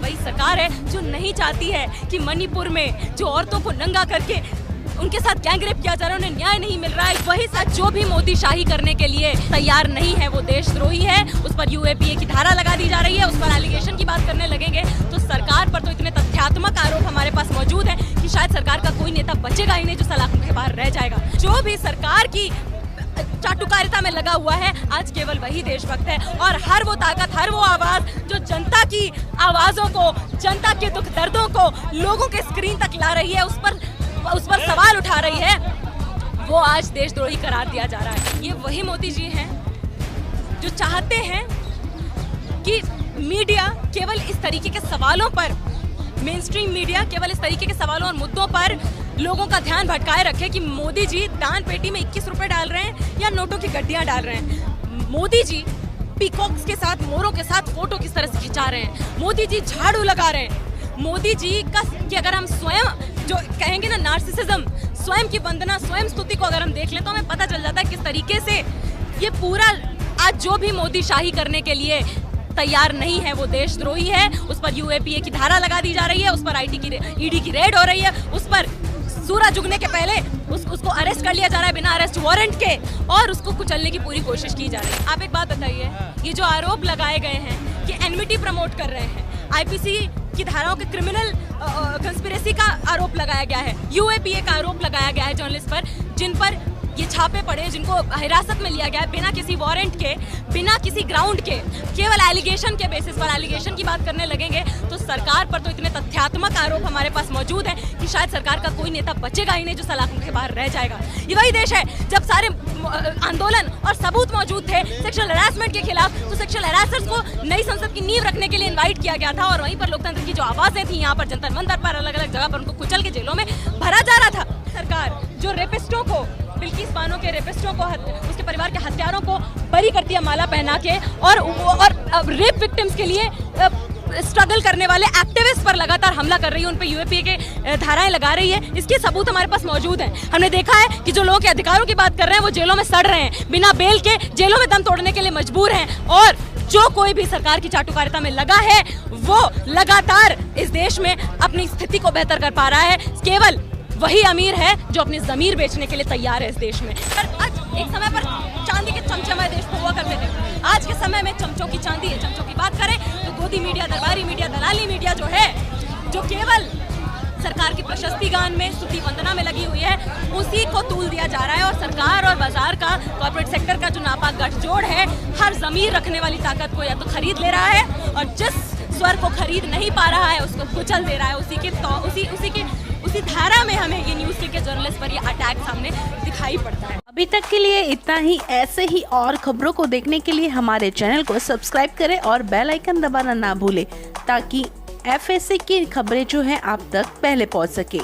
वही सरकार है जो नहीं चाहती है कि मणिपुर में जो औरतों को नंगा करके उनके साथ गैंगरेप किया जा रहा है, उन्हें न्याय नहीं मिल रहा है। वही साथ जो भी मोदी शाही करने के लिए तैयार नहीं है वो देशद्रोही है। उस पर यूएपीए की धारा लगा दी जा रही है। उस पर एलिगेशन की बात करने लगेंगे तो सरकार पर तो इतने तथ्यात्मक आरोप हमारे पास मौजूद है कि शायद सरकार का कोई नेता बचेगा ही नहीं जो सलाखों के बाहर रह जाएगा। जो भी सरकार की चाटुकारिता में लगा हुआ है आज केवल वही देशभक्त है। और हर वो ताकत, हर वो आवाज जो जनता की आवाजों को, जनता के दुख दर्दों को लोगों के स्क्रीन तक ला रही है, उस पर सवाल उठा रही है, वो आज देशद्रोही करार दिया जा रहा है। ये वही मोदी जी हैं जो चाहते हैं कि मीडिया केवल इस तरीके के सवालों पर, मेन स्ट्रीम मीडिया केवल इस तरीके के सवालों और मुद्दों पर लोगों का ध्यान भटकाए रखे कि मोदी जी दान पेटी में 21 रुपए डाल रहे हैं या नोटों की गड्डियां डाल रहे हैं। मोदी जी पीकॉक्स के साथ, मोरों के साथ फोटो किस तरह से खिंचा रहे हैं। मोदी जी झाड़ू लगा रहे हैं। मोदी जी का कि अगर हम स्वयं जो कहेंगे ना नार्सिसिज्म, स्वयं की वंदना, स्वयं स्तुति को अगर हम देख लें तो हमें पता चल जाता है किस तरीके से ये पूरा आज जो भी मोदी शाही करने के लिए तैयार नहीं है वो देशद्रोही है। उस पर यूएपीए की धारा लगा दी जा रही है, उस पर ईडी की रेड हो रही है, उस पर सूरज उगने के पहले उसको अरेस्ट कर लिया जा रहा है बिना अरेस्ट वारंट के, और उसको कुचलने की पूरी कोशिश की जा रही है। आप एक बात बताइए, ये जो आरोप लगाए गए हैं कि एनमिटी प्रमोट कर रहे हैं, आईपीसी की धाराओं के क्रिमिनल कंस्पिरेसी का आरोप लगाया गया है, यूएपीए का आरोप लगाया गया है जर्नलिस्ट पर, जिन पर ये छापे पड़े, जिनको हिरासत में लिया गया है बिना किसी वारंट के, बिना किसी ग्राउंड के, केवल एलिगेशन के बेसिस पर। एलिगेशन की बात करने लगेंगे तो सरकार पर तो इतने तथ्यात्मक आरोप हमारे पास मौजूद है कि शायद सरकार का कोई नेता बचेगा ही नहीं जो सलाखों के बाहर रह जाएगा। ये वही देश है जब सारे आंदोलन और सबूत मौजूद थे सेक्सुअल हैरेसमेंट के खिलाफ, तो सेक्सुअल हैरेसर्स को नई संसद की नींव रखने के लिए इनवाइट किया गया था, और वहीं पर लोकतंत्र की जो आवाजें थी यहाँ पर जंतर मंतर पर, अलग अलग जगह पर उनको कुचल के जेलों में भरा जा रहा था। सरकार जो रेपिस्टों को, बिल्किस बानो के रेपिस्टों को, उसके परिवार के हत्यारों को बरी करती है माला पहना के, और रेप विक्टिम्स के लिए स्ट्रगल करने वाले एक्टिविस्ट पर लगातार हमला कर रही है, उन पे यूएपीए के धाराएं लगा रही है। इसके सबूत हमारे पास मौजूद हैं। हमने देखा है कि जो लोगों के अधिकारों की बात कर रहे हैं वो जेलों में सड़ रहे हैं, बिना बेल के जेलों में दम तोड़ने के लिए मजबूर हैं, और जो कोई भी सरकार की चाटुकारिता में लगा है वो लगातार इस देश में अपनी स्थिति को बेहतर कर पा रहा है। केवल वही अमीर है जो अपनी जमीर बेचने के लिए तैयार है इस देश में। आज एक समय पर चांदी के चमचमाए देश हुआ करते थे, आज के समय में चमचों की चांदी है। चमचों की बात करें तो गोदी मीडिया, दरबारी मीडिया, दलाली मीडिया जो है, जो केवल सरकार की प्रशस्ति गान में, स्तुति वंदना में लगी हुई है, उसी को तूल दिया जा रहा है। और सरकार और बाजार का, कॉर्पोरेट सेक्टर का जो नापाक गठजोड़ है, हर जमीर रखने वाली ताकत को या तो खरीद ले रहा है, और जिस स्वर को खरीद नहीं पा रहा है उसको कुचल दे रहा है। उसी धारा में हमें ये न्यूज़ के जर्नलिस्ट पर ये अटैक सामने दिखाई पड़ता है। अभी तक के लिए इतना ही। ऐसे ही और खबरों को देखने के लिए हमारे चैनल को सब्सक्राइब करें और बेल आइकन दबाना ना भूलें, ताकि FSA की खबरें जो है आप तक पहले पहुंच सके।